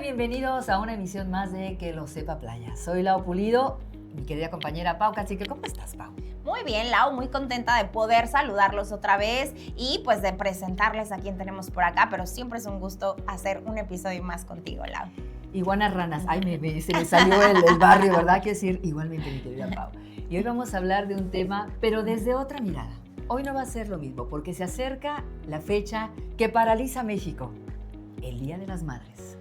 bienvenidos a una emisión más de Que lo sepa Playa. Soy Lau Pulido, mi querida compañera Pau Cacique. ¿Cómo estás, Pau? Muy bien, Lau, muy contenta de poder saludarlos otra vez y pues de presentarles a quien tenemos por acá, pero siempre es un gusto hacer un episodio más contigo, Lau. Iguanas ranas. Ay, se me salió el barrio, ¿verdad? Quiero decir, igualmente, mi querida Pau. Y hoy vamos a hablar de un tema, pero desde otra mirada. Hoy no va a ser lo mismo, porque se acerca la fecha que paraliza México, el Día de las Madres.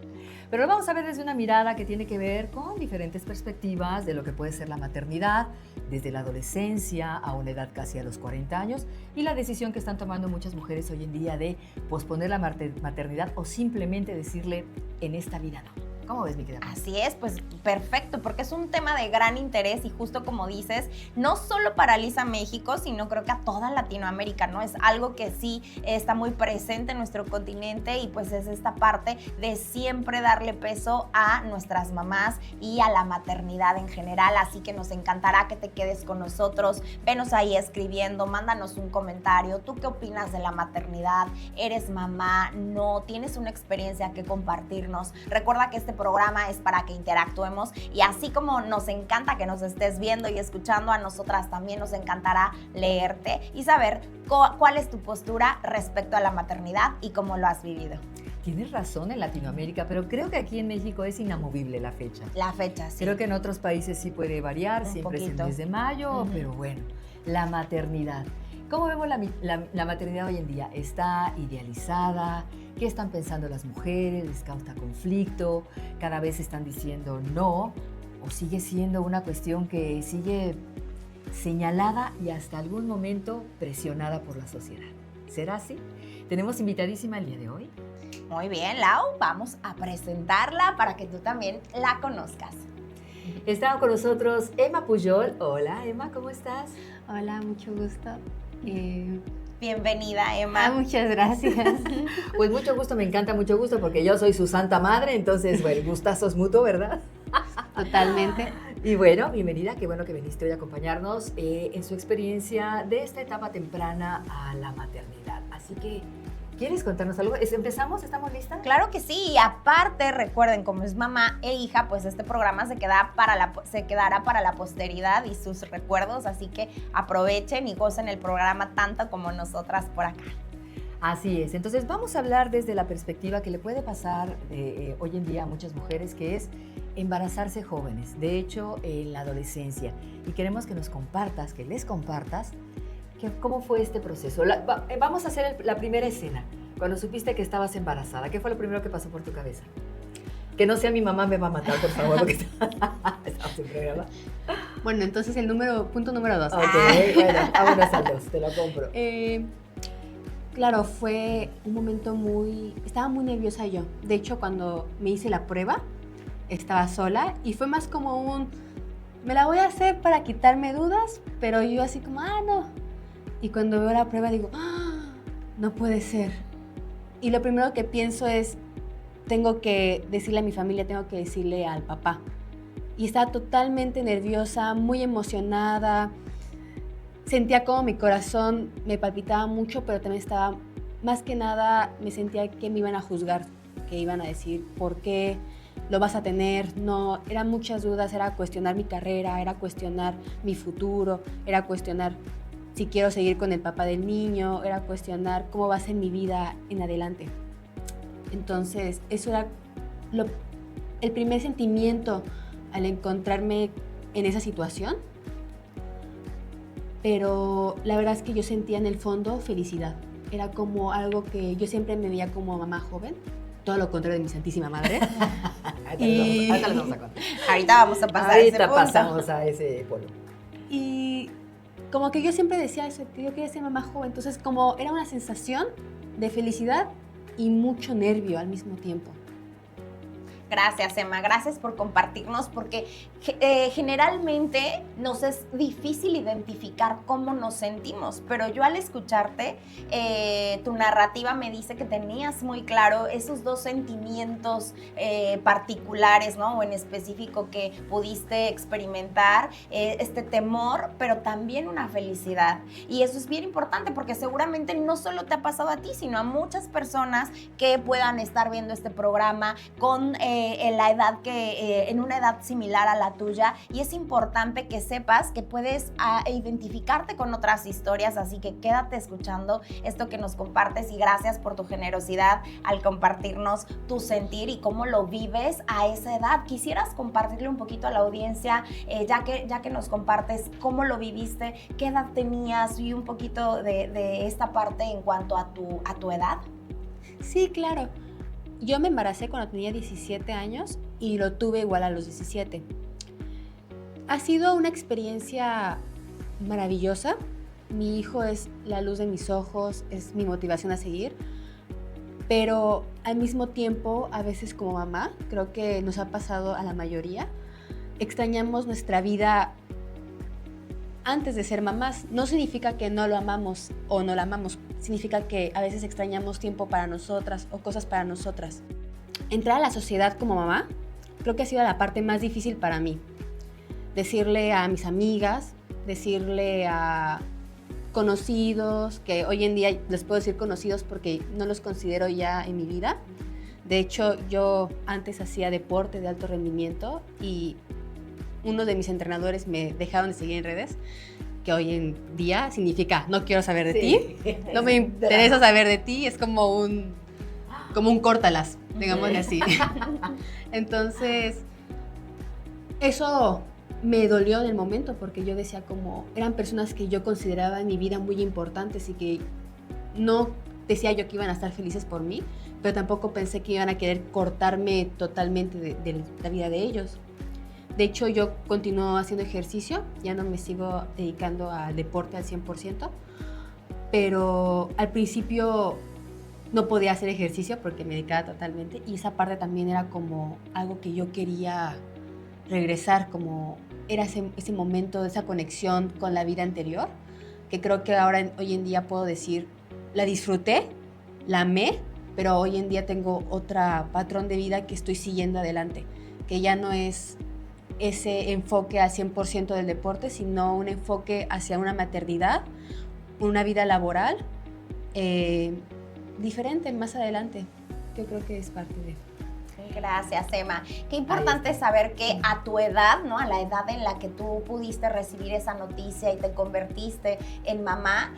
Pero lo vamos a ver desde una mirada que tiene que ver con diferentes perspectivas de lo que puede ser la maternidad, desde la adolescencia a una edad casi a los 40 años, y la decisión que están tomando muchas mujeres hoy en día de posponer la maternidad o simplemente decirle en esta vida no. ¿Cómo ves, mi querida? Así es, pues perfecto, porque es un tema de gran interés y justo como dices, no solo paraliza a México, sino creo que a toda Latinoamérica, ¿no? Es algo que sí está muy presente en nuestro continente y pues es esta parte de siempre darle peso a nuestras mamás y a la maternidad en general, así que nos encantará que te quedes con nosotros, venos ahí escribiendo, mándanos un comentario, ¿tú qué opinas de la maternidad? ¿Eres mamá? ¿No? ¿Tienes una experiencia que compartirnos? Recuerda que este programa es para que interactuemos y así como nos encanta que nos estés viendo y escuchando, a nosotras también nos encantará leerte y saber cuál es tu postura respecto a la maternidad y cómo lo has vivido. Tienes razón en Latinoamérica, pero creo que aquí en México es inamovible la fecha. La fecha, sí. Creo que en otros países sí puede variar, Un siempre poquito. es el mes de mayo, pero bueno, la maternidad. ¿Cómo vemos la maternidad hoy en día? ¿Está idealizada? ¿Qué están pensando las mujeres? ¿Les causa conflicto? ¿Cada vez están diciendo no? ¿O sigue siendo una cuestión que sigue señalada y hasta algún momento presionada por la sociedad? ¿Será así? Tenemos invitadísima el día de hoy. Muy bien, Lau, vamos a presentarla para que tú también la conozcas. Está con nosotros Emma Pujol. Hola, Emma, ¿cómo estás? Hola, mucho gusto. Bienvenida, Emma. Muchas gracias. Pues mucho gusto, me encanta mucho gusto porque yo soy su santa madre, entonces, bueno, gustazos mutuo, ¿verdad? Totalmente. Y bueno, bienvenida, qué bueno que viniste hoy a acompañarnos en su experiencia de esta etapa temprana a la maternidad. Así que, ¿quieres contarnos algo? ¿Empezamos? ¿Estamos listas? Claro que sí, y aparte recuerden, como es mamá e hija, pues este programa se quedará para la posteridad y sus recuerdos, así que aprovechen y gocen el programa tanto como nosotras por acá. Así es, entonces vamos a hablar desde la perspectiva que le puede pasar hoy en día a muchas mujeres, que es embarazarse jóvenes, de hecho en la adolescencia, y queremos que nos compartas, que les compartas cómo fue este proceso. Vamos a hacer la primera escena, cuando supiste que estabas embarazada, ¿qué fue lo primero que pasó por tu cabeza? Que no sea mi mamá me va a matar, por favor, porque estamos en programa. Bueno, entonces punto número 2. Ok, bueno, vámonos al 2, te lo compro. Claro, fue un momento estaba muy nerviosa yo. De hecho, cuando me hice la prueba, estaba sola y fue más como me la voy a hacer para quitarme dudas, pero yo así como, no. Y cuando veo la prueba digo, no puede ser. Y lo primero que pienso es, tengo que decirle a mi familia, tengo que decirle al papá. Y estaba totalmente nerviosa, muy emocionada. Sentía como mi corazón me palpitaba mucho, pero también estaba, más que nada, me sentía que me iban a juzgar, que iban a decir, ¿por qué lo vas a tener? No, eran muchas dudas, era cuestionar mi carrera, era cuestionar mi futuro, era cuestionar si quiero seguir con el papá del niño, era cuestionar cómo va a ser mi vida en adelante. Entonces, eso era el primer sentimiento al encontrarme en esa situación. Pero la verdad es que yo sentía en el fondo felicidad. Era como algo que yo siempre me veía como mamá joven, todo lo contrario de mi santísima madre. Ahorita les vamos a contar. Ahorita vamos a pasar ese punto. Pasamos a ese polo. Y como que yo siempre decía eso, que yo quería ser mamá joven. Entonces como era una sensación de felicidad y mucho nervio al mismo tiempo. Gracias, Emma, gracias por compartirnos, porque generalmente nos es difícil identificar cómo nos sentimos, pero yo al escucharte, tu narrativa me dice que tenías muy claro esos dos sentimientos particulares, ¿no? O en específico que pudiste experimentar, este temor, pero también una felicidad. Y eso es bien importante porque seguramente no solo te ha pasado a ti, sino a muchas personas que puedan estar viendo este programa con en la edad en una edad similar a la tuya, y es importante que sepas que puedes identificarte con otras historias, así que quédate escuchando esto que nos compartes y gracias por tu generosidad al compartirnos tu sentir y cómo lo vives a esa edad. ¿Quisieras compartirle un poquito a la audiencia, ya que nos compartes cómo lo viviste, qué edad tenías y un poquito de esta parte en cuanto a tu edad? Sí, claro. Yo me embaracé cuando tenía 17 años y lo tuve igual a los 17. Ha sido una experiencia maravillosa. Mi hijo es la luz de mis ojos, es mi motivación a seguir. Pero al mismo tiempo, a veces como mamá, creo que nos ha pasado a la mayoría, extrañamos nuestra vida antes de ser mamás. No significa que no lo amamos o no la amamos, significa que a veces extrañamos tiempo para nosotras o cosas para nosotras. Entrar a la sociedad como mamá creo que ha sido la parte más difícil para mí. Decirle a mis amigas, decirle a conocidos, que hoy en día les puedo decir conocidos porque no los considero ya en mi vida. De hecho, yo antes hacía deporte de alto rendimiento y uno de mis entrenadores me dejaron de seguir en redes, que hoy en día significa no quiero saber de ti, no me interesa saber de ti, es como un córtalas, digámosle así. Entonces, eso me dolió en el momento porque yo decía como eran personas que yo consideraba en mi vida muy importantes y que no decía yo que iban a estar felices por mí, pero tampoco pensé que iban a querer cortarme totalmente de la vida de ellos. De hecho, yo continúo haciendo ejercicio, ya no me sigo dedicando al deporte al 100%, pero al principio no podía hacer ejercicio porque me dedicaba totalmente y esa parte también era como algo que yo quería regresar, como era ese momento, esa conexión con la vida anterior, que creo que ahora, hoy en día puedo decir, la disfruté, la amé, pero hoy en día tengo otro patrón de vida que estoy siguiendo adelante, que ya no es ese enfoque al 100% del deporte, sino un enfoque hacia una maternidad, una vida laboral diferente más adelante. Yo creo que es parte de... Gracias, Emma. Qué importante es saber que a tu edad, ¿no? A la edad en la que tú pudiste recibir esa noticia y te convertiste en mamá,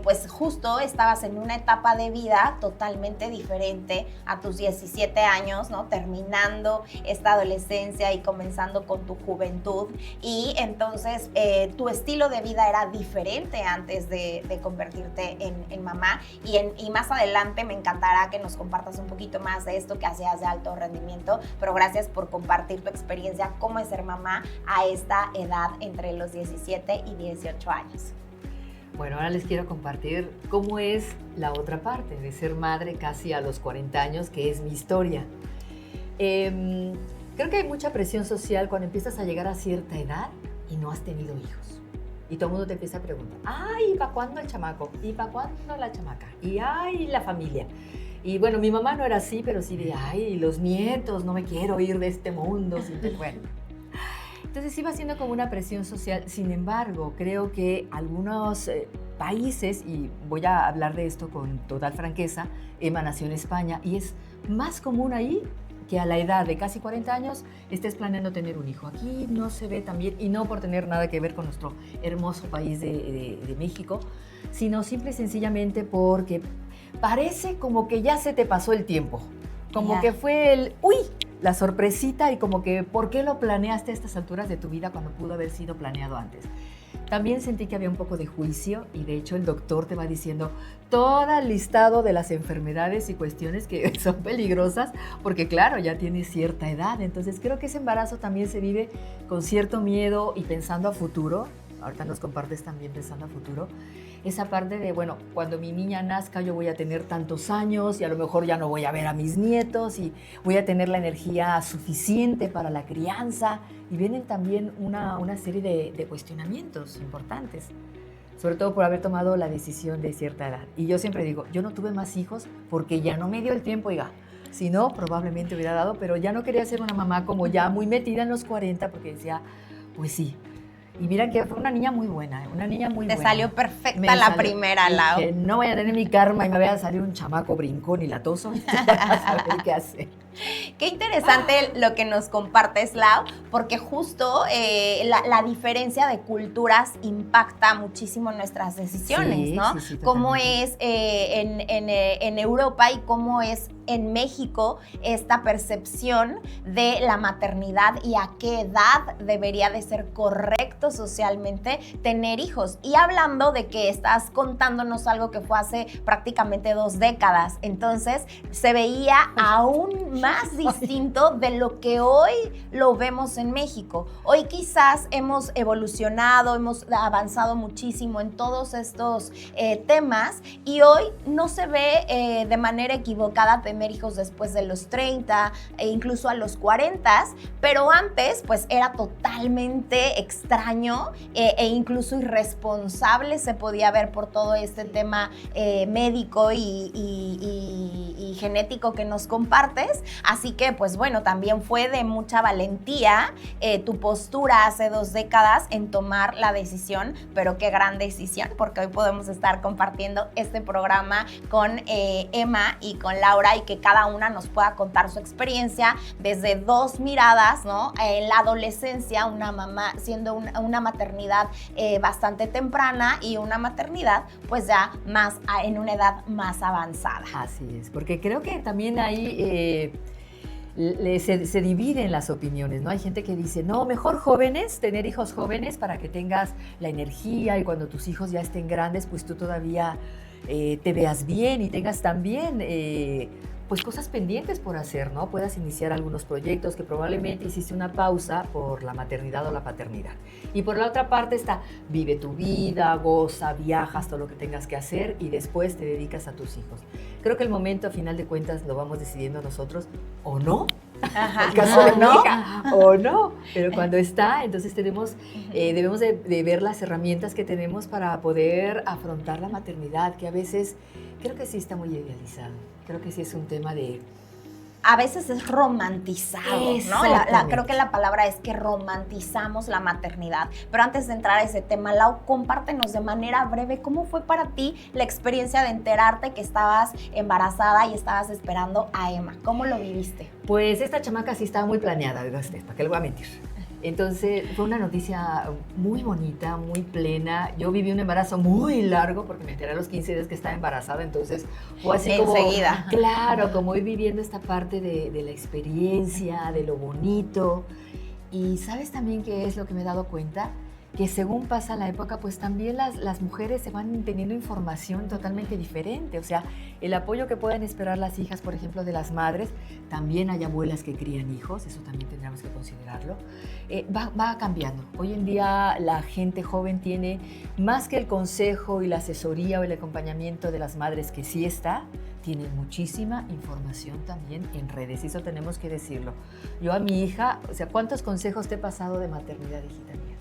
pues justo estabas en una etapa de vida totalmente diferente a tus 17 años, ¿no? Terminando esta adolescencia y comenzando con tu juventud. Y entonces tu estilo de vida era diferente antes de convertirte en mamá. Y más adelante me encantará que nos compartas un poquito más de esto que hacías de alto rendimiento, pero gracias por compartir tu experiencia, cómo es ser mamá a esta edad entre los 17 y 18 años. Bueno, ahora les quiero compartir cómo es la otra parte de ser madre casi a los 40 años, que es mi historia. Creo que hay mucha presión social cuando empiezas a llegar a cierta edad y no has tenido hijos. Y todo el mundo te empieza a preguntar, ay, ¿para cuándo el chamaco? ¿Y para cuándo la chamaca? Y ay, la familia. Y bueno, mi mamá no era así, pero sí de, ay, los nietos, no me quiero ir de este mundo. Bueno. Entonces iba siendo como una presión social. Sin embargo, creo que algunos países, y voy a hablar de esto con total franqueza, Emma nació en España, y es más común ahí que a la edad de casi 40 años estés planeando tener un hijo. Aquí no se ve tan bien, y no por tener nada que ver con nuestro hermoso país de México, sino simple y sencillamente porque parece como que ya se te pasó el tiempo, como que fue la sorpresita y como que ¿por qué lo planeaste a estas alturas de tu vida cuando pudo haber sido planeado antes? También sentí que había un poco de juicio y de hecho el doctor te va diciendo todo el listado de las enfermedades y cuestiones que son peligrosas porque claro, ya tienes cierta edad, entonces creo que ese embarazo también se vive con cierto miedo y pensando a futuro. Ahorita nos compartes también pensando a futuro, esa parte de, bueno, cuando mi niña nazca yo voy a tener tantos años y a lo mejor ya no voy a ver a mis nietos y voy a tener la energía suficiente para la crianza. Y vienen también una serie de cuestionamientos importantes, sobre todo por haber tomado la decisión de cierta edad. Y yo siempre digo, yo no tuve más hijos porque ya no me dio el tiempo, oiga. Si no, probablemente hubiera dado, pero ya no quería ser una mamá como ya muy metida en los 40 porque decía, pues sí. Y mira que fue una niña muy buena, una niña muy buena. Te salió perfecta la primera, Lau. No voy a tener mi karma y me vaya a salir un chamaco brincón y latoso. A saber qué hacer. Qué interesante lo que nos compartes, Lau, porque justo la diferencia de culturas impacta muchísimo nuestras decisiones, Sí, ¿no? sí, sí, Cómo totalmente. es en Europa y cómo es en México esta percepción de la maternidad y a qué edad debería de ser correcto socialmente tener hijos. Y hablando de que estás contándonos algo que fue hace prácticamente 2 décadas, entonces se veía aún más distinto de lo que hoy lo vemos en México. Hoy quizás hemos evolucionado, hemos avanzado muchísimo en todos estos temas y hoy no se ve de manera equivocada tener hijos después de los 30 e incluso a los 40, pero antes pues era totalmente extraño e incluso irresponsable se podía ver por todo este tema médico y genético que nos compartes. Así que pues bueno, también fue de mucha valentía tu postura hace 2 décadas en tomar la decisión, pero qué gran decisión, porque hoy podemos estar compartiendo este programa con Emma y con Laura y que cada una nos pueda contar su experiencia desde 2 miradas, ¿no? En la adolescencia, una mamá siendo una maternidad bastante temprana y una maternidad pues ya más en una edad más avanzada. Así es, porque creo que también ahí se dividen las opiniones, ¿no? Hay gente que dice, no, mejor jóvenes, tener hijos jóvenes para que tengas la energía y cuando tus hijos ya estén grandes, pues tú todavía te veas bien y tengas también pues cosas pendientes por hacer, ¿no? Puedas iniciar algunos proyectos que probablemente hiciste una pausa por la maternidad o la paternidad. Y por la otra parte está, vive tu vida, goza, viajas, todo lo que tengas que hacer y después te dedicas a tus hijos. Creo que el momento, a final de cuentas, lo vamos decidiendo nosotros, o no, Ajá. el caso de mi ¿No? hija, o no, pero cuando está, entonces debemos de ver las herramientas que tenemos para poder afrontar la maternidad, que a veces creo que sí está muy idealizado, creo que sí es un tema de... A veces es romantizado, ¿no? Creo que la palabra es que romantizamos la maternidad. Pero antes de entrar a ese tema, Lau, compártenos de manera breve cómo fue para ti la experiencia de enterarte que estabas embarazada y estabas esperando a Emma. ¿Cómo lo viviste? Pues esta chamaca sí estaba muy planeada, ¿para qué le voy a mentir? Entonces fue una noticia muy bonita, muy plena. Yo viví un embarazo muy largo porque me enteré a los 15 días que estaba embarazada, entonces fue así como... Enseguida. Claro, como ir viviendo esta parte de la experiencia, de lo bonito. Y ¿sabes también qué es lo que me he dado cuenta? Que según pasa la época, pues también las mujeres se van teniendo información totalmente diferente. O sea, el apoyo que pueden esperar las hijas, por ejemplo, de las madres, también hay abuelas que crían hijos, eso también tendríamos que considerarlo, va cambiando. Hoy en día la gente joven tiene más que el consejo y la asesoría o el acompañamiento de las madres, que sí está, tienen muchísima información también en redes, y eso tenemos que decirlo. Yo a mi hija, o sea, ¿cuántos consejos te he pasado de maternidad, hijita mía?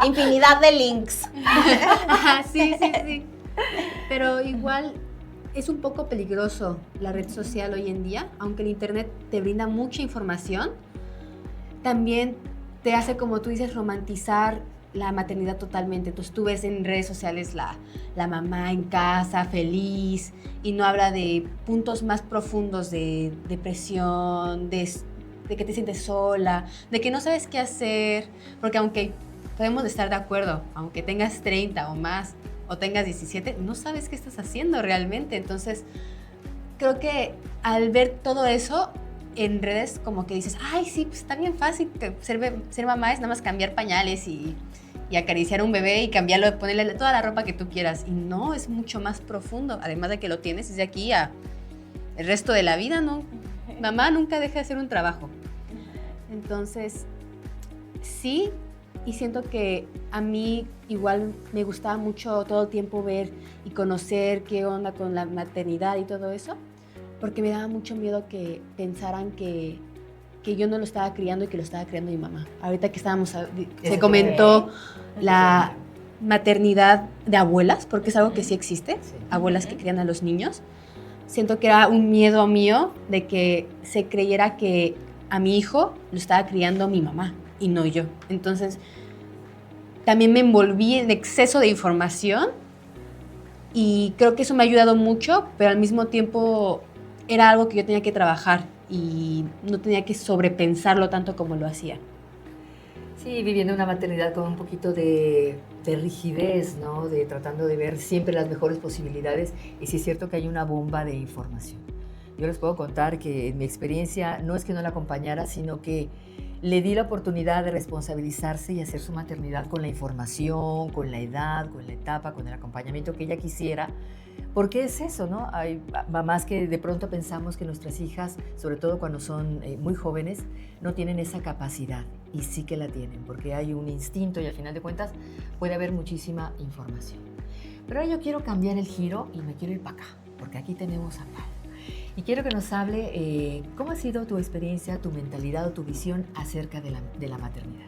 Infinidad de links. Sí. Pero igual es un poco peligroso la red social hoy en día, aunque el internet te brinda mucha información, también te hace, como tú dices, romantizar la maternidad totalmente. Entonces tú ves en redes sociales la mamá en casa, feliz, y no habla de puntos más profundos de depresión, de que te sientes sola, de que no sabes qué hacer, porque aunque podemos estar de acuerdo, aunque tengas 30 o más, o tengas 17, no sabes qué estás haciendo realmente. Entonces, creo que al ver todo eso en redes, como que dices, ay, sí, pues está bien fácil, que ser mamá es nada más cambiar pañales y acariciar a un bebé y cambiarlo, ponerle toda la ropa que tú quieras. Y no, es mucho más profundo, además de que lo tienes desde aquí a el resto de la vida, ¿no? Mamá nunca deja de hacer un trabajo. Entonces, sí, y siento que a mí igual me gustaba mucho todo el tiempo ver y conocer qué onda con la maternidad y todo eso, porque me daba mucho miedo que pensaran que yo no lo estaba criando y que lo estaba criando mi mamá. Ahorita que estábamos, se comentó la maternidad de abuelas, porque es algo que sí existe, abuelas que crían a los niños. Siento que era un miedo mío de que se creyera que a mi hijo lo estaba criando mi mamá y no yo. Entonces, también me envolví en exceso de información Y creo que eso me ha ayudado mucho, pero al mismo tiempo era algo que yo tenía que trabajar y no tenía que sobrepensarlo tanto como lo hacía. Sí, viviendo una maternidad con un poquito de rigidez, ¿no? De tratando de ver siempre las mejores posibilidades. Y sí es cierto que hay una bomba de información. Yo les puedo contar que en mi experiencia no es que no la acompañara, sino que le di la oportunidad de responsabilizarse y hacer su maternidad con la información, con la edad, con la etapa, con el acompañamiento que ella quisiera. Porque es eso, ¿no? Hay mamás que de pronto pensamos que nuestras hijas, sobre todo cuando son muy jóvenes, no tienen esa capacidad. Y sí que la tienen, porque hay un instinto y al final de cuentas puede haber muchísima información. Pero ahora yo quiero cambiar el giro y me quiero ir para acá, porque aquí tenemos a Pau. Y quiero que nos hable cómo ha sido tu experiencia, tu mentalidad o tu visión acerca de la maternidad.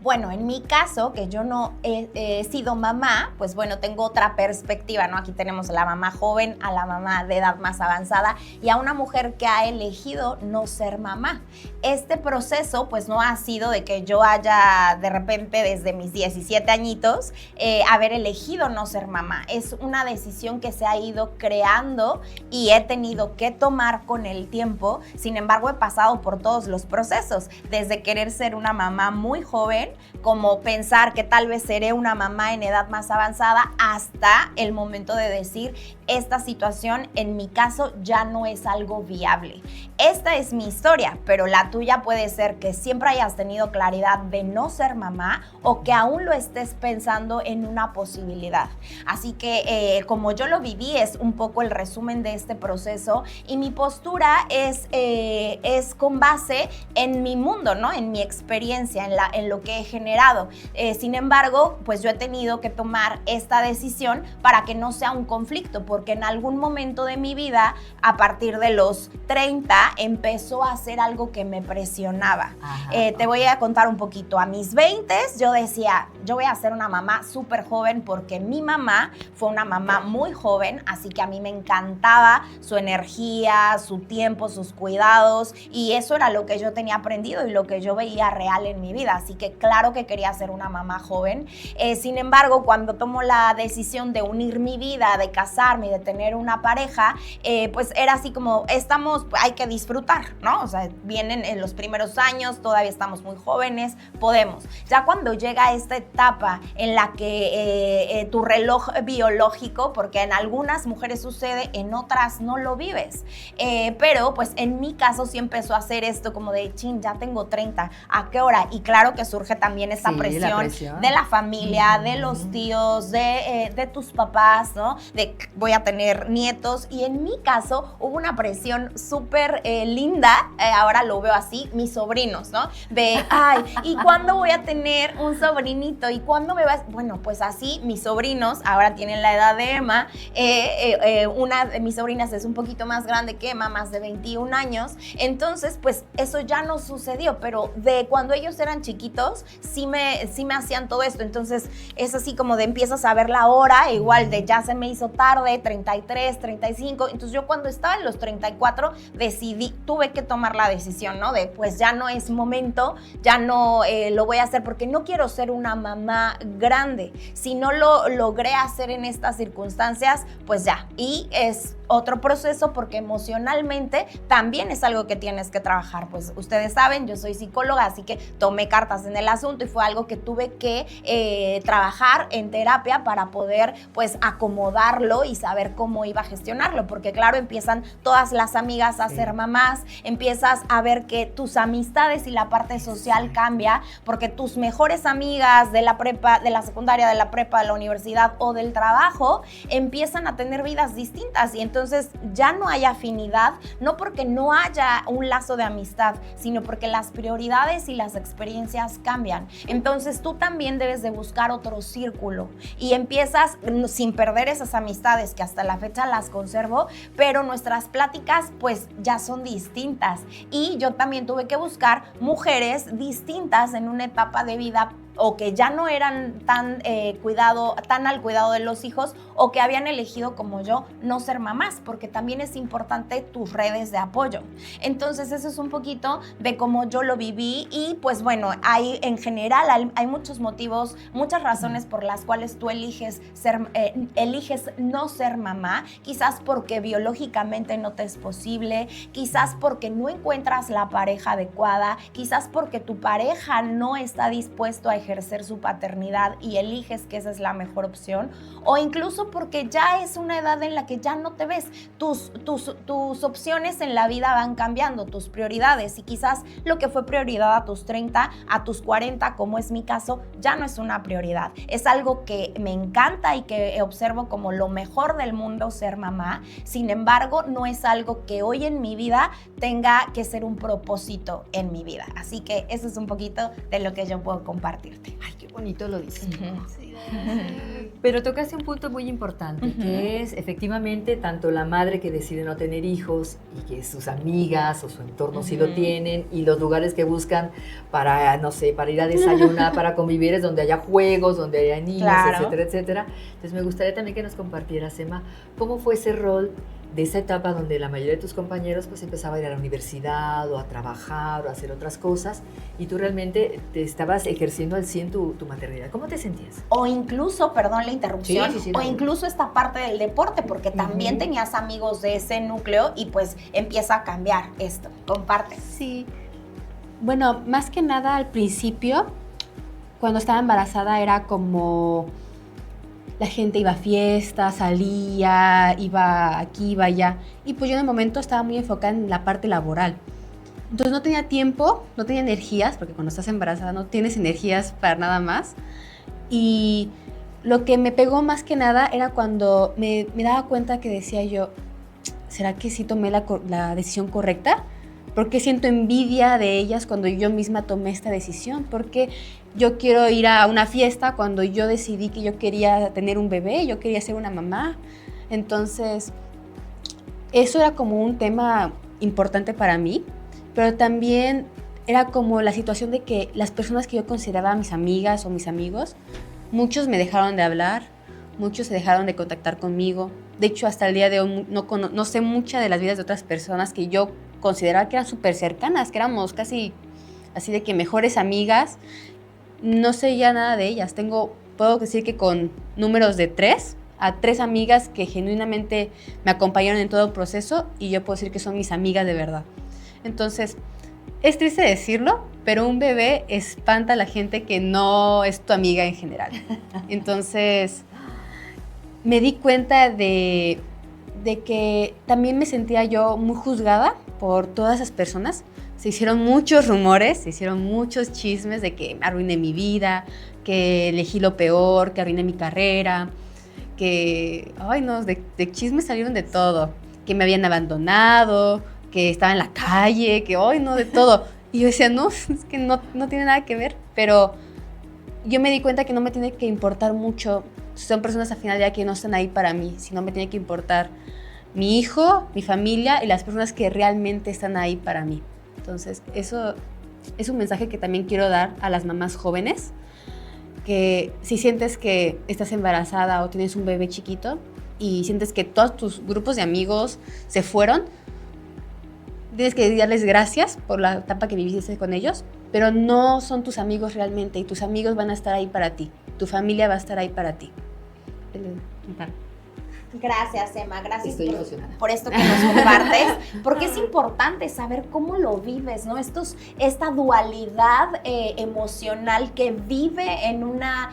Bueno, en mi caso, que yo no he sido mamá, pues bueno, tengo otra perspectiva, ¿no? Aquí tenemos a la mamá joven, a la mamá de edad más avanzada y a una mujer que ha elegido no ser mamá. Este proceso, pues no ha sido de que yo haya de repente desde mis 17 añitos haber elegido no ser mamá. Es una decisión que se ha ido creando y he tenido que tomar con el tiempo. Sin embargo, he pasado por todos los procesos, desde querer ser una mamá muy joven, como pensar que tal vez seré una mamá en edad más avanzada, hasta el momento de decir, esta situación en mi caso ya no es algo viable. Esta es mi historia, pero la tuya puede ser que siempre hayas tenido claridad de no ser mamá o que aún lo estés pensando en una posibilidad. Así que como yo lo viví, es un poco el resumen de este proceso y mi postura es con base en mi mundo, ¿no? En mi experiencia, en lo que he generado. Sin embargo, pues yo he tenido que tomar esta decisión para que no sea un conflicto, porque en algún momento de mi vida, a partir de los 30, empezó a ser algo que me presionaba. Te voy a contar un poquito. A mis 20s yo decía, yo voy a ser una mamá súper joven porque mi mamá fue una mamá muy joven, así que a mí me encantaba su energía, su tiempo, sus cuidados y eso era lo que yo tenía aprendido y lo que yo veía real en mi vida. Así que claro que quería ser una mamá joven. Sin embargo, cuando tomo la decisión de unir mi vida, de casarme y de tener una pareja, pues era así como, hay que disfrutar, ¿no? O sea, vienen en los primeros años, todavía estamos muy jóvenes, podemos. Ya cuando llega esta etapa en la que tu reloj biológico, porque en algunas mujeres sucede, en otras no lo vives. Pero pues en mi caso sí empezó a hacer esto como de, chin, ya tengo 30, ¿a qué hora? Y claro que surge también esta presión de la familia, de los tíos, de tus papás, ¿no? De voy a tener nietos. Y en mi caso hubo una presión súper linda, ahora lo veo así, mis sobrinos, ¿no? De, ay, ¿y cuándo voy a tener un sobrinito? ¿Y cuándo me vas? Bueno, pues así mis sobrinos ahora tienen la edad de Emma. Una de mis sobrinas es un poquito más grande que Emma, más de 21 años. Entonces, pues eso ya no sucedió, pero de cuando ellos eran chiquitos, sí me hacían todo esto. Entonces, es así como de empiezas a ver la hora, igual de ya se me hizo tarde, 33, 35. Entonces, yo cuando estaba en los 34, tuve que tomar la decisión, ¿no? De, pues ya no es momento, ya no lo voy a hacer porque no quiero ser una mamá grande. Si no lo logré hacer en estas circunstancias, pues ya. Y es otro proceso porque emocionalmente también es algo que tienes que trabajar. Pues ustedes saben, yo soy psicóloga, así que tomé cartas en el asunto y fue algo que tuve que trabajar en terapia para poder pues acomodarlo y saber cómo iba a gestionarlo, porque claro, empiezan todas las amigas a ser mamás, empiezas a ver que tus amistades y la parte social cambia, porque tus mejores amigas de la prepa, de la secundaria, de la prepa, de la universidad o del trabajo empiezan a tener vidas distintas y entonces ya no hay afinidad, no porque no haya un lazo de amistad, sino porque las prioridades y las experiencias cambian. Entonces tú también debes de buscar otro círculo y empiezas sin perder esas amistades que hasta la fecha las conservo, pero nuestras pláticas pues ya son distintas y yo también tuve que buscar mujeres distintas en una etapa de vida o que ya no eran tan al cuidado de los hijos, o que habían elegido, como yo, no ser mamás, porque también es importante tus redes de apoyo. Entonces eso es un poquito de cómo yo lo viví y pues bueno, en general hay muchos motivos, muchas razones por las cuales tú eliges no ser mamá, quizás porque biológicamente no te es posible, quizás porque no encuentras la pareja adecuada, quizás porque tu pareja no está dispuesto a ejercer su paternidad y eliges que esa es la mejor opción, o incluso porque ya es una edad en la que ya no te ves, tus opciones en la vida van cambiando, tus prioridades, y quizás lo que fue prioridad a tus 30, a tus 40, como es mi caso, ya no es una prioridad. Es algo que me encanta y que observo como lo mejor del mundo ser mamá. Sin embargo, no es algo que hoy en mi vida tenga que ser un propósito en mi vida. Así que eso es un poquito de lo que yo puedo compartirte. Ay, qué bonito lo dices. Sí. Pero tocaste un punto muy importante, que es efectivamente tanto la madre que decide no tener hijos y que sus amigas o su entorno sí lo tienen, y los lugares que buscan para, no sé, para ir a desayunar, para convivir, es donde haya juegos, donde haya niños, claro, etcétera, etcétera. Entonces me gustaría también que nos compartieras, Emma, cómo fue ese rol de esa etapa donde la mayoría de tus compañeros pues empezaba a ir a la universidad o a trabajar o a hacer otras cosas, y tú realmente te estabas ejerciendo al 100 tu maternidad. ¿Cómo te sentías? O incluso, perdón la interrupción, Sí, o incluso esta parte del deporte, porque también tenías amigos de ese núcleo y pues empieza a cambiar esto. Comparte. Sí. Bueno, más que nada al principio, cuando estaba embarazada era como la gente iba a fiestas, salía, iba aquí, iba allá. Y pues yo en el momento estaba muy enfocada en la parte laboral. Entonces no tenía tiempo, no tenía energías, porque cuando estás embarazada no tienes energías para nada más. Y lo que me pegó más que nada era cuando me daba cuenta que decía yo, ¿será que sí tomé la decisión correcta? ¿Por qué siento envidia de ellas cuando yo misma tomé esta decisión? ¿Por qué yo quiero ir a una fiesta cuando yo decidí que yo quería tener un bebé, yo quería ser una mamá? Entonces, eso era como un tema importante para mí, pero también era como la situación de que las personas que yo consideraba mis amigas o mis amigos, muchos me dejaron de hablar, muchos se dejaron de contactar conmigo. De hecho, hasta el día de hoy no sé muchas de las vidas de otras personas que yo consideraba que eran súper cercanas, que éramos casi así de que mejores amigas. No sé ya nada de ellas. Puedo decir que con números de 3 amigas que genuinamente me acompañaron en todo el proceso, y yo puedo decir que son mis amigas de verdad. Entonces, es triste decirlo, pero un bebé espanta a la gente que no es tu amiga en general. Entonces, me di cuenta de que también me sentía yo muy juzgada por todas esas personas. Se hicieron muchos rumores, se hicieron muchos chismes de que arruiné mi vida, que elegí lo peor, que arruiné mi carrera, que, ay no, de chismes salieron de todo, que me habían abandonado, que estaba en la calle, que, ay no, de todo. Y yo decía, no, es que no tiene nada que ver, pero yo me di cuenta que no me tiene que importar mucho. Son personas al final ya que no están ahí para mí, sino me tiene que importar mi hijo, mi familia y las personas que realmente están ahí para mí. Entonces, eso es un mensaje que también quiero dar a las mamás jóvenes, que si sientes que estás embarazada o tienes un bebé chiquito y sientes que todos tus grupos de amigos se fueron, tienes que darles gracias por la etapa que viviste con ellos, pero no son tus amigos realmente, y tus amigos van a estar ahí para ti, tu familia va a estar ahí para ti. Gracias, Emma, gracias por esto que nos compartes, porque es importante saber cómo lo vives, ¿no? Esta dualidad emocional que vive en una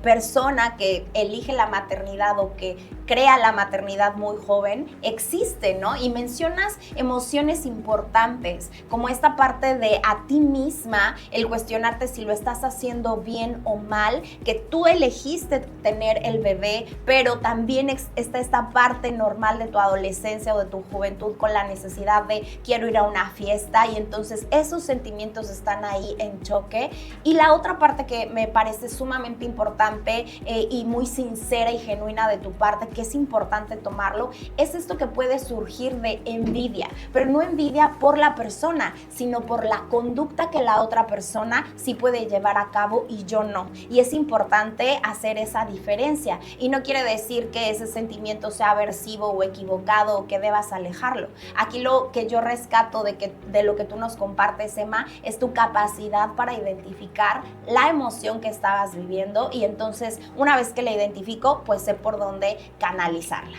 persona que elige la maternidad o que crea la maternidad muy joven, existe, ¿no? Y mencionas emociones importantes, como esta parte de a ti misma, el cuestionarte si lo estás haciendo bien o mal, que tú elegiste tener el bebé, pero también está esta parte normal de tu adolescencia o de tu juventud con la necesidad de quiero ir a una fiesta, y entonces esos sentimientos están ahí en choque. Y la otra parte que me parece sumamente importante y muy sincera y genuina de tu parte, que es importante tomarlo, es esto que puede surgir de envidia, pero no envidia por la persona, sino por la conducta que la otra persona sí puede llevar a cabo y yo no. Y es importante hacer esa diferencia. Y no quiere decir que ese sentimiento sea aversivo o equivocado o que debas alejarlo. Aquí lo que yo rescato de lo que tú nos compartes, Emma, es tu capacidad para identificar la emoción que estabas viviendo, y entonces una vez que la identifico, pues sé por dónde canalizarla.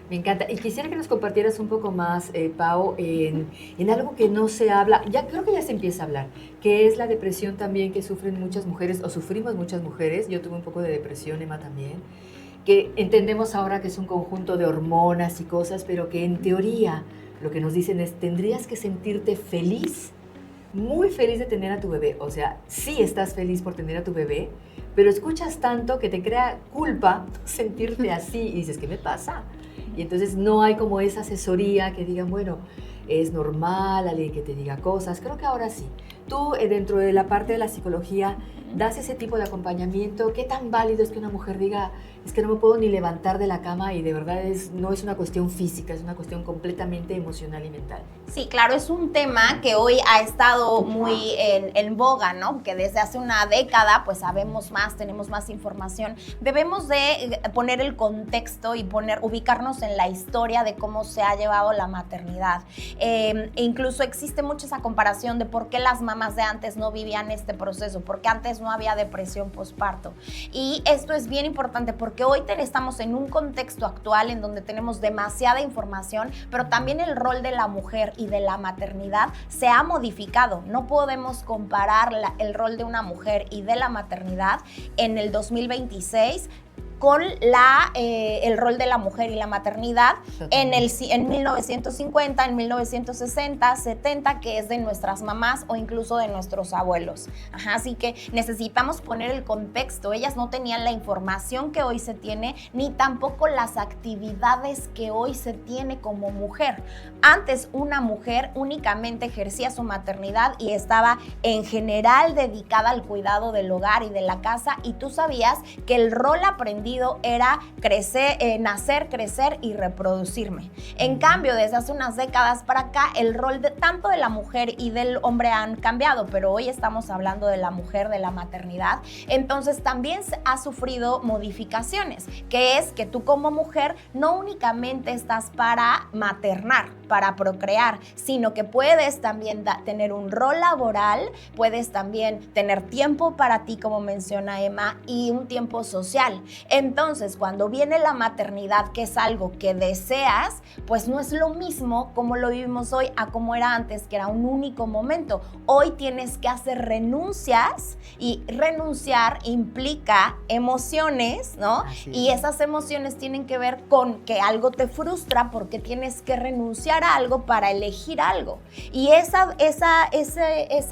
Me encanta. Y quisiera que nos compartieras un poco más, Pau, en algo que no se habla, ya creo que ya se empieza a hablar, que es la depresión también que sufren muchas mujeres, o sufrimos muchas mujeres. Yo tuve un poco de depresión, Emma también, que entendemos ahora que es un conjunto de hormonas y cosas, pero que en teoría lo que nos dicen es, tendrías que sentirte feliz, muy feliz de tener a tu bebé. O sea, sí estás feliz por tener a tu bebé, pero escuchas tanto que te crea culpa sentirte así y dices, ¿qué me pasa? Y entonces no hay como esa asesoría que digan, bueno, es normal alguien que te diga cosas. Creo que ahora sí. Tú, dentro de la parte de la psicología, das ese tipo de acompañamiento. ¿Qué tan válido es que una mujer diga, es que no me puedo ni levantar de la cama y de verdad no es una cuestión física, es una cuestión completamente emocional y mental? Sí, claro, es un tema que hoy ha estado muy en boga, ¿no? Que desde hace una década pues sabemos más, tenemos más información. Debemos de poner el contexto y ubicarnos en la historia de cómo se ha llevado la maternidad. E incluso existe mucha esa comparación de por qué las mamás de antes no vivían este proceso, porque antes no había depresión postparto. Y esto es bien importante porque hoy estamos en un contexto actual en donde tenemos demasiada información, pero también el rol de la mujer y de la maternidad se ha modificado. No podemos comparar el rol de una mujer y de la maternidad en el 2026 con el rol de la mujer y la maternidad en 1950, en 1960, 70, que es de nuestras mamás o incluso de nuestros abuelos. Así que necesitamos poner el contexto. Ellas no tenían la información que hoy se tiene, ni tampoco las actividades que hoy se tiene como mujer. Antes, una mujer únicamente ejercía su maternidad y estaba en general dedicada al cuidado del hogar y de la casa, y tú sabías que el rol aprendido era nacer, crecer y reproducirme. En cambio, desde hace unas décadas para acá, el rol tanto de la mujer y del hombre han cambiado, pero hoy estamos hablando de la mujer, de la maternidad. Entonces también ha sufrido modificaciones, que es que tú como mujer no únicamente estás para maternar, para procrear, sino que puedes también tener un rol laboral, puedes también tener tiempo para ti, como menciona Emma, y un tiempo social. Entonces, cuando viene la maternidad, que es algo que deseas, pues no es lo mismo como lo vivimos hoy a como era antes, que era un único momento. Hoy tienes que hacer renuncias, y renunciar implica emociones, ¿no? Y esas emociones tienen que ver con que algo te frustra porque tienes que renunciar a algo para elegir algo. Y esa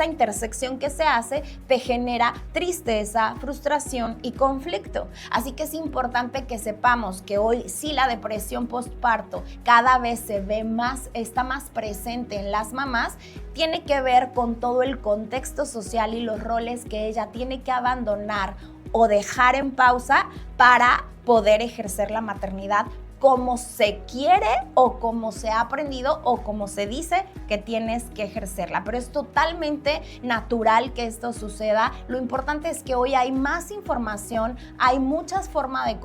intersección que se hace te genera tristeza, frustración y conflicto. Así que es importante que sepamos que hoy sí la depresión postparto cada vez se ve más, está más presente en las mamás. Tiene que ver con todo el contexto social y los roles que ella tiene que abandonar o dejar en pausa para poder ejercer la maternidad como se quiere o como se ha aprendido o como se dice que tienes que ejercerla. Pero es totalmente natural que esto suceda. Lo importante es que hoy hay más información, hay muchas formas de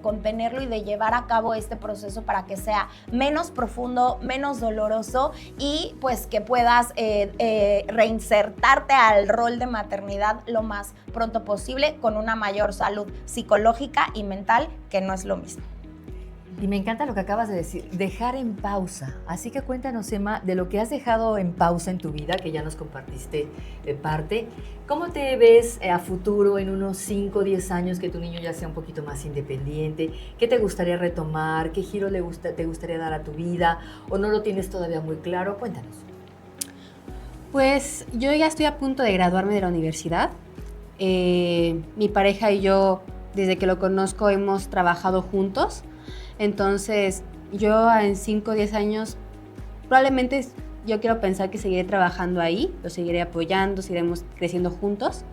contenerlo y de llevar a cabo este proceso para que sea menos profundo, menos doloroso, y pues que puedas reinsertarte al rol de maternidad lo más pronto posible con una mayor salud psicológica y mental, que no es lo mismo. Y me encanta lo que acabas de decir, dejar en pausa. Así que cuéntanos, Emma, de lo que has dejado en pausa en tu vida, que ya nos compartiste de parte. ¿Cómo te ves a futuro, en unos 5 o 10 años, que tu niño ya sea un poquito más independiente? ¿Qué te gustaría retomar? ¿Qué giro te gustaría dar a tu vida? ¿O no lo tienes todavía muy claro? Cuéntanos. Pues yo ya estoy a punto de graduarme de la universidad. Mi pareja y yo, desde que lo conozco, hemos trabajado juntos. Entonces, yo en 5 o 10 años, probablemente yo quiero pensar que seguiré trabajando ahí, lo seguiré apoyando, seguiremos creciendo juntos.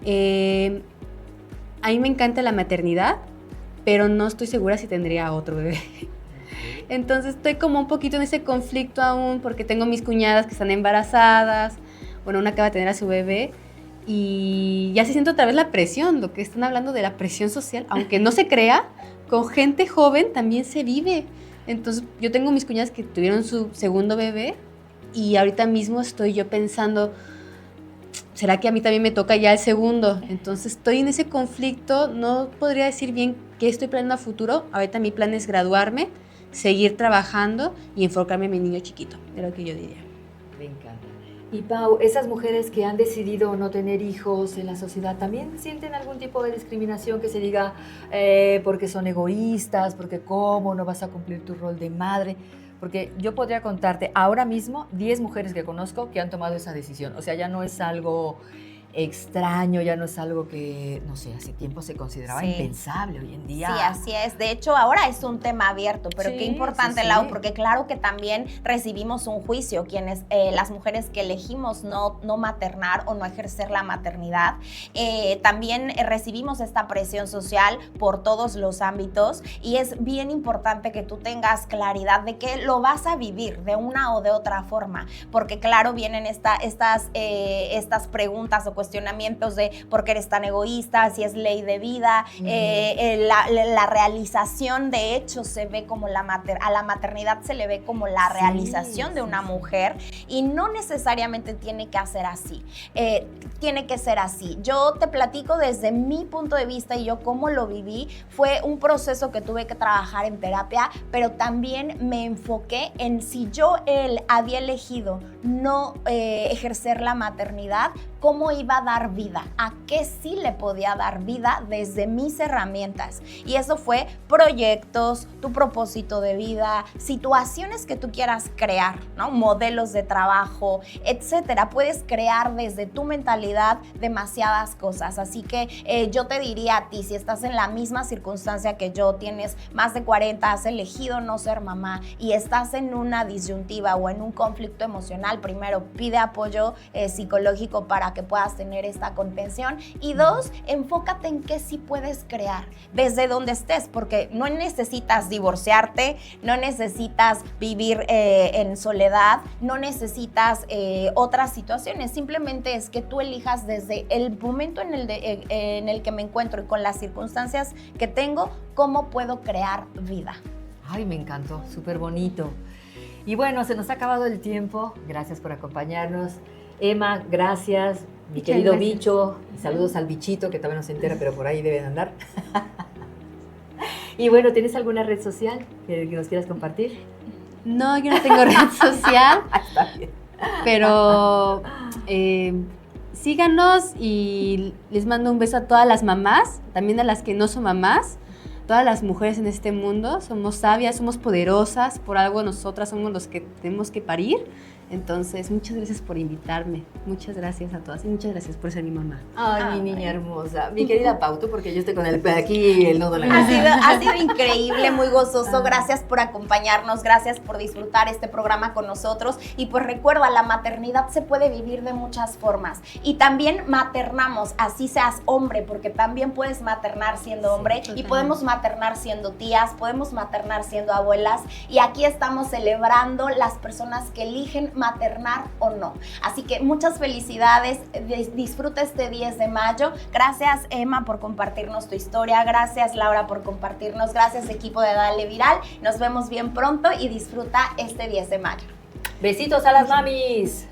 A mí me encanta la maternidad, pero no estoy segura si tendría otro bebé. Entonces estoy como un poquito en ese conflicto aún, porque tengo mis cuñadas que están embarazadas, bueno, una acaba de tener a su bebé, y ya se siente otra vez la presión, lo que están hablando de la presión social, aunque no se crea, con gente joven también se vive. Entonces yo tengo mis cuñadas que tuvieron su segundo bebé, y ahorita mismo estoy yo pensando, ¿será que a mí también me toca ya el segundo? Entonces estoy en ese conflicto, no podría decir bien qué estoy planeando a futuro. Ahorita mi plan es graduarme, seguir trabajando y enfocarme en mi niño chiquito, es lo que yo diría. Me encanta. Y Pau, esas mujeres que han decidido no tener hijos en la sociedad, ¿también sienten algún tipo de discriminación que se diga porque son egoístas, porque cómo no vas a cumplir tu rol de madre? Porque yo podría contarte ahora mismo 10 mujeres que conozco que han tomado esa decisión. O sea, ya no es algo extraño, ya no es algo que, no sé, hace tiempo se consideraba impensable, hoy en día. Sí, así es. De hecho, ahora es un tema abierto, pero qué importante, Lau, porque claro que también recibimos un juicio, quienes, las mujeres que elegimos no maternar o no ejercer la maternidad, también recibimos esta presión social por todos los ámbitos, y es bien importante que tú tengas claridad de que lo vas a vivir de una o de otra forma, porque claro, vienen estas preguntas o cuestionamientos de por qué eres tan egoísta, si es ley de vida, la realización de hecho se ve como a la maternidad se le ve como la realización de una mujer, y no necesariamente tiene que ser así, tiene que ser así. Yo te platico desde mi punto de vista y yo cómo lo viví. Fue un proceso que tuve que trabajar en terapia, pero también me enfoqué en si yo había elegido no ejercer la maternidad, cómo iba a dar vida, a qué sí le podía dar vida desde mis herramientas. Y eso fue proyectos, tu propósito de vida, situaciones que tú quieras crear, ¿no? Modelos de trabajo, etcétera. Puedes crear desde tu mentalidad demasiadas cosas. Así que yo te diría a ti, si estás en la misma circunstancia que yo, tienes más de 40, has elegido no ser mamá y estás en una disyuntiva o en un conflicto emocional, primero pide apoyo psicológico para que puedas tener esta contención, y 2, enfócate en qué sí puedes crear desde donde estés, porque no necesitas divorciarte, no necesitas vivir en soledad, no necesitas otras situaciones, simplemente es que tú elijas desde el momento en el que me encuentro y con las circunstancias que tengo, cómo puedo crear vida. Ay, me encantó, súper bonito. Y bueno, se nos ha acabado el tiempo. Gracias por acompañarnos. Emma, gracias. Mi querido bicho, saludos al bichito que todavía no se entera, pero por ahí deben andar. Y bueno, ¿tienes alguna red social que nos quieras compartir? No, yo no tengo red social. Está bien. Pero síganos, y les mando un beso a todas las mamás, también a las que no son mamás. Todas las mujeres en este mundo somos sabias, somos poderosas, por algo nosotras somos los que tenemos que parir. Entonces, muchas gracias por invitarme, muchas gracias a todas y muchas gracias por ser mi mamá. Ay, mi niña hermosa, mi querida Pau, tú, porque yo estoy con aquí el nudo en la cabeza. Ha sido increíble, muy gozoso, gracias por acompañarnos, gracias por disfrutar este programa con nosotros, y pues recuerda, la maternidad se puede vivir de muchas formas, y también maternamos, así seas hombre, porque también puedes maternar siendo hombre, y podemos maternar siendo tías, podemos maternar siendo abuelas, y aquí estamos celebrando las personas que eligen maternar o no. Así que muchas felicidades, disfruta este 10 de mayo. Gracias, Emma, por compartirnos tu historia. Gracias, Laura, por compartirnos. Gracias, equipo de Dale Viral. Nos vemos bien pronto y disfruta este 10 de mayo. Besitos a las mamis.